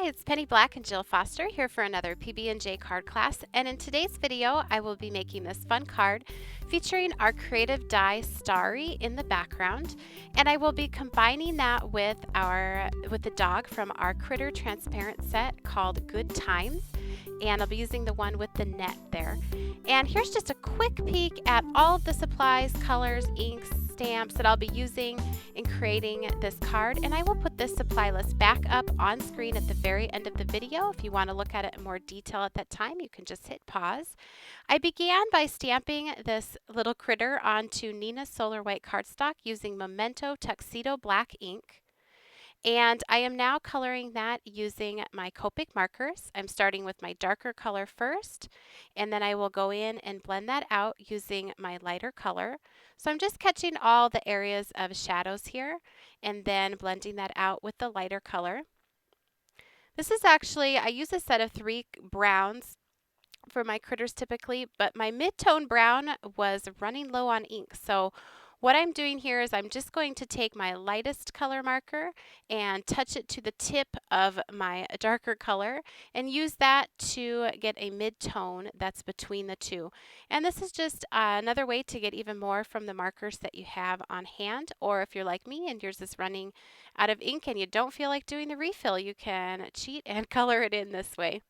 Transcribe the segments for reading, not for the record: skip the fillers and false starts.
Hi, it's Penny Black and Jill Foster here for another PB&J card class, and in today's video I will be making this fun card featuring our creative die Starry in the background, and I will be combining that with the dog from our Critter transparent set called Good Times, and I'll be using the one with the net there. And here's just a quick peek at all of the supplies, colors, inks, stamps that I'll be using in creating this card, and I will put this supply list back up on screen at the very end of the video. If you want to look at it in more detail at that time, you can just hit pause. I began by stamping this little critter onto Neenah Solar White cardstock using Memento Tuxedo Black ink. And I am now coloring that using my Copic markers. I'm starting with my darker color first, and then I will go in and blend that out using my lighter color. So I'm just catching all the areas of shadows here, and then blending that out with the lighter color. This is actually, I use a set of 3 browns for my critters typically, but my mid-tone brown was running low on ink. So what I'm doing here is I'm just going to take my lightest color marker and touch it to the tip of my darker color and use that to get a mid-tone that's between the two. And this is just another way to get even more from the markers that you have on hand, or if you're like me and yours is running out of ink and you don't feel like doing the refill, you can cheat and color it in this way.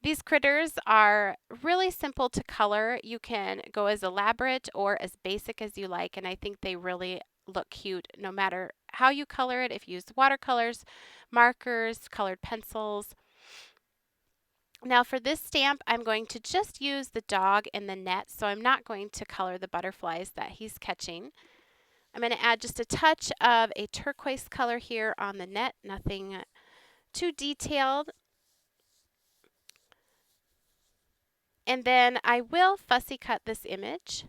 These critters are really simple to color. You can go as elaborate or as basic as you like, and I think they really look cute no matter how you color it. If you use watercolors, markers, colored pencils. Now for this stamp, I'm going to just use the dog and the net, so I'm not going to color the butterflies that he's catching. I'm going to add just a touch of a turquoise color here on the net, nothing too detailed. And then I will fussy cut this image,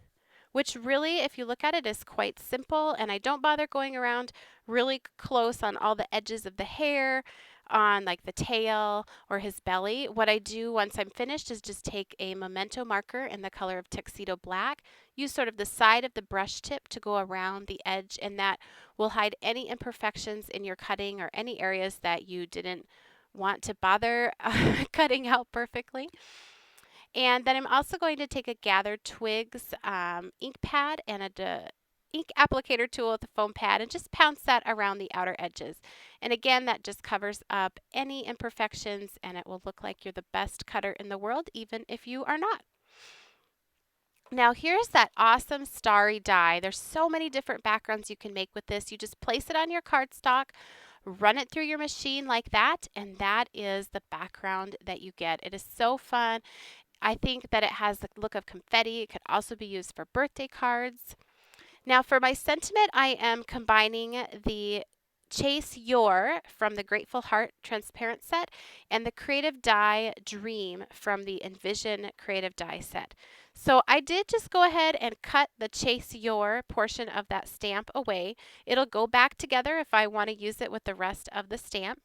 which really, if you look at it, is quite simple, and I don't bother going around really close on all the edges of the hair, on like the tail or his belly. What I do once I'm finished is just take a Memento marker in the color of Tuxedo Black, use sort of the side of the brush tip to go around the edge, and that will hide any imperfections in your cutting or any areas that you didn't want to bother cutting out perfectly. And then I'm also going to take a Gathered Twigs ink pad and a ink applicator tool with a foam pad and just pounce that around the outer edges. And again, that just covers up any imperfections, and it will look like you're the best cutter in the world, even if you are not. Now here's that awesome starry die. There's so many different backgrounds you can make with this. You just place it on your cardstock, run it through your machine like that, and that is the background that you get. It is so fun. I think that it has the look of confetti. It could also be used for birthday cards. Now for my sentiment, I am combining the Chase Your from the Grateful Heart transparent set and the Creative Die Dream from the Envision Creative Die set. So I did just go ahead and cut the Chase Your portion of that stamp away. It'll go back together if I want to use it with the rest of the stamp.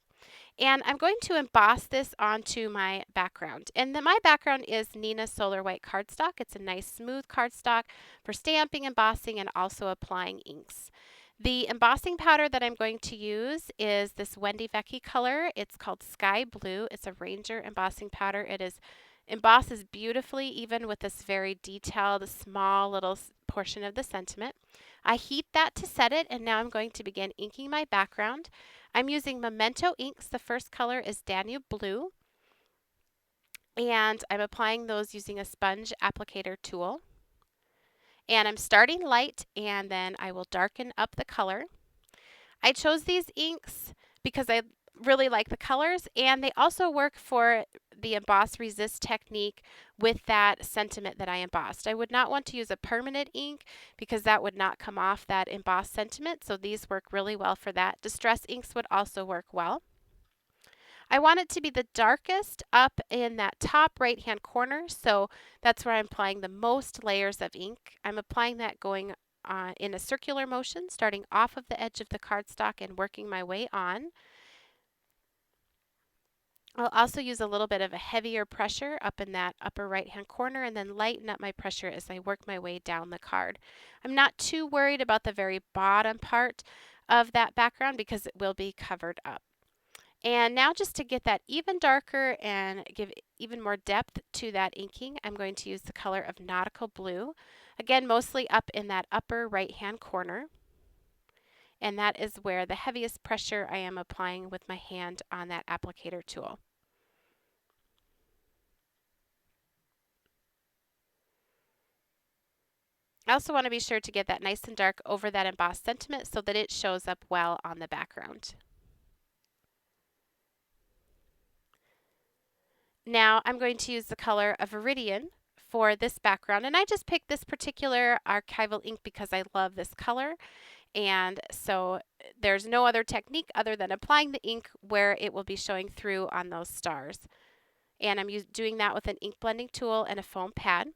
And I'm going to emboss this onto my background. And my background is Neenah Solar White cardstock. It's a nice smooth cardstock for stamping, embossing, and also applying inks. The embossing powder that I'm going to use is this Wendy Vecchi color. It's called Sky Blue. It's a Ranger embossing powder. It embosses beautifully, even with this very detailed, small little portion of the sentiment. I heat that to set it, and now I'm going to begin inking my background. I'm using Memento inks. The first color is Danube Blue, and I'm applying those using a sponge applicator tool. And I'm starting light, and then I will darken up the color. I chose these inks because I really like the colors, and they also work for the emboss resist technique with that sentiment that I embossed. I would not want to use a permanent ink because that would not come off that embossed sentiment, so these work really well for that. Distress inks would also work well. I want it to be the darkest up in that top right hand corner, so that's where I'm applying the most layers of ink. I'm applying that going in a circular motion, starting off of the edge of the cardstock and working my way on. I'll also use a little bit of a heavier pressure up in that upper right hand corner and then lighten up my pressure as I work my way down the card. I'm not too worried about the very bottom part of that background because it will be covered up. And now just to get that even darker and give even more depth to that inking, I'm going to use the color of Nautical Blue. Again, mostly up in that upper right-hand corner. And that is where the heaviest pressure I am applying with my hand on that applicator tool. I also want to be sure to get that nice and dark over that embossed sentiment so that it shows up well on the background. Now I'm going to use the color of Viridian for this background, and I just picked this particular archival ink because I love this color, and so there's no other technique other than applying the ink where it will be showing through on those stars. And I'm doing that with an ink blending tool and a foam pad.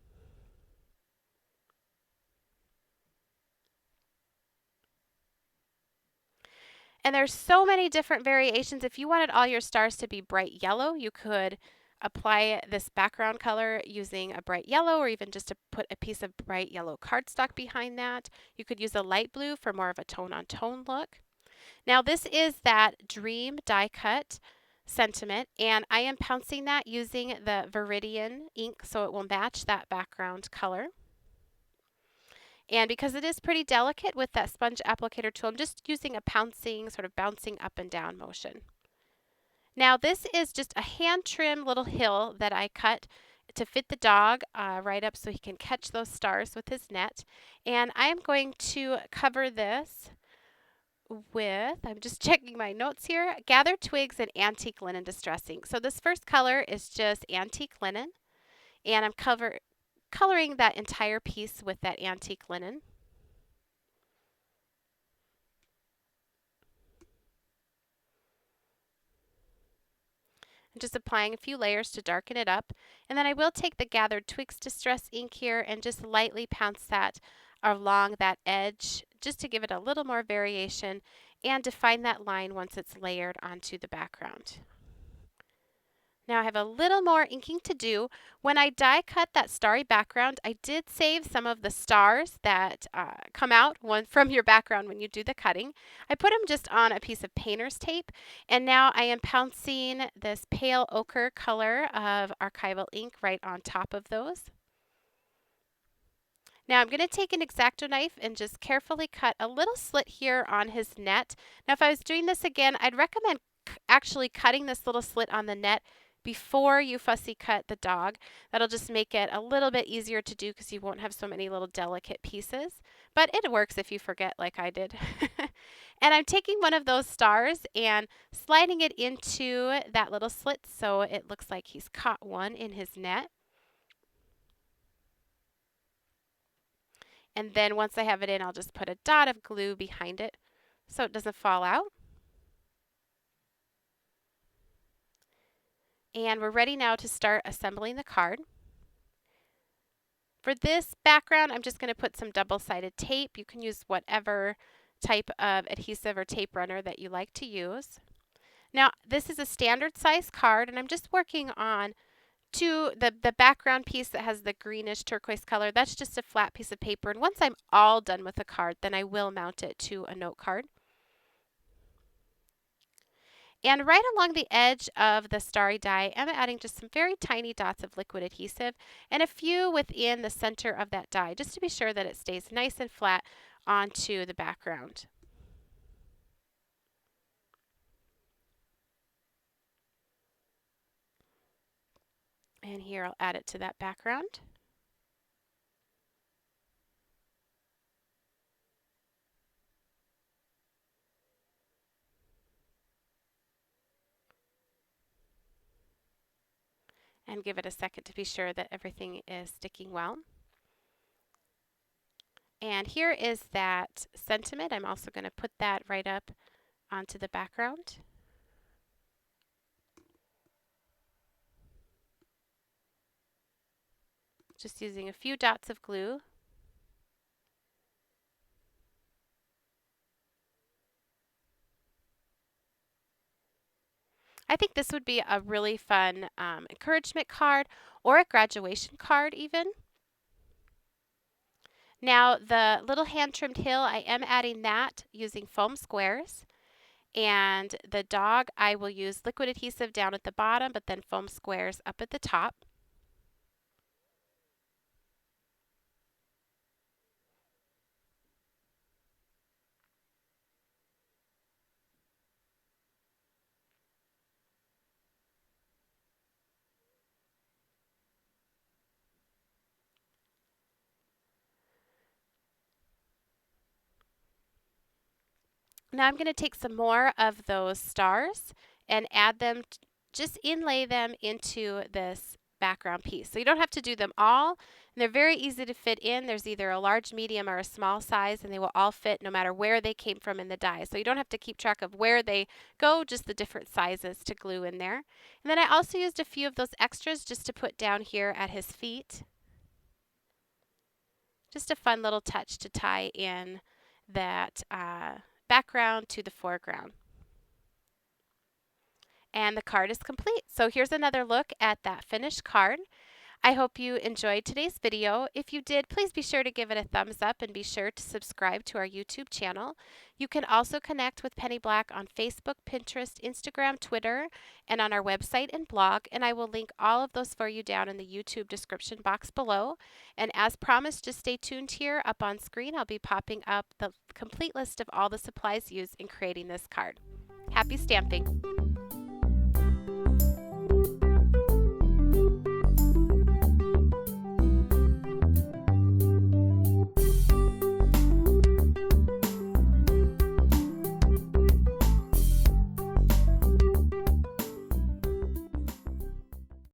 And there's so many different variations. If you wanted all your stars to be bright yellow, you could apply this background color using a bright yellow, or even just to put a piece of bright yellow cardstock behind that. You could use a light blue for more of a tone-on-tone look. Now this is that Dream die cut sentiment, and I am pouncing that using the Viridian ink so it will match that background color. And because it is pretty delicate with that sponge applicator tool, I'm just using a pouncing, sort of bouncing up and down motion. Now this is just a hand trim little hill that I cut to fit the dog right up so he can catch those stars with his net. And I am going to cover this with, I'm just checking my notes here, gathered twigs and antique linen distressing. So this first color is just antique linen, and I'm coloring that entire piece with that antique linen. I'm just applying a few layers to darken it up, and then I will take the Gathered Twigs Distress ink here and just lightly pounce that along that edge just to give it a little more variation and define that line once it's layered onto the background. Now I have a little more inking to do. When I die cut that starry background, I did save some of the stars that come out from your background when you do the cutting. I put them just on a piece of painter's tape, and now I am pouncing this pale ochre color of archival ink right on top of those. Now I'm going to take an X-Acto knife and just carefully cut a little slit here on his net. Now if I was doing this again, I'd recommend actually cutting this little slit on the net before you fussy cut the dog. That'll just make it a little bit easier to do because you won't have so many little delicate pieces. But it works if you forget like I did. And I'm taking one of those stars and sliding it into that little slit so it looks like he's caught one in his net. And then once I have it in, I'll just put a dot of glue behind it so it doesn't fall out. And we're ready now to start assembling the card. For this background, I'm just going to put some double-sided tape. You can use whatever type of adhesive or tape runner that you like to use. Now, this is a standard size card, and I'm just working on the background piece that has the greenish turquoise color. That's just a flat piece of paper, and once I'm all done with the card, then I will mount it to a note card. And right along the edge of the starry die, I'm adding just some very tiny dots of liquid adhesive and a few within the center of that die, just to be sure that it stays nice and flat onto the background. And here I'll add it to that background. And give it a second to be sure that everything is sticking well. And here is that sentiment. I'm also going to put that right up onto the background. Just using a few dots of glue. I think this would be a really fun encouragement card or a graduation card even. Now the little hand trimmed hill, I am adding that using foam squares. And the dog, I will use liquid adhesive down at the bottom, but then foam squares up at the top. Now I'm going to take some more of those stars and add them, just inlay them into this background piece. So you don't have to do them all. And they're very easy to fit in. There's either a large, medium, or a small size, and they will all fit no matter where they came from in the die. So you don't have to keep track of where they go, just the different sizes to glue in there. And then I also used a few of those extras just to put down here at his feet. Just a fun little touch to tie in that background to the foreground. And the card is complete. So here's another look at that finished card. I hope you enjoyed today's video. If you did, please be sure to give it a thumbs up and be sure to subscribe to our YouTube channel. You can also connect with Penny Black on Facebook, Pinterest, Instagram, Twitter, and on our website and blog, and I will link all of those for you down in the YouTube description box below. And as promised, just stay tuned here. Up on screen, I'll be popping up the complete list of all the supplies used in creating this card. Happy stamping!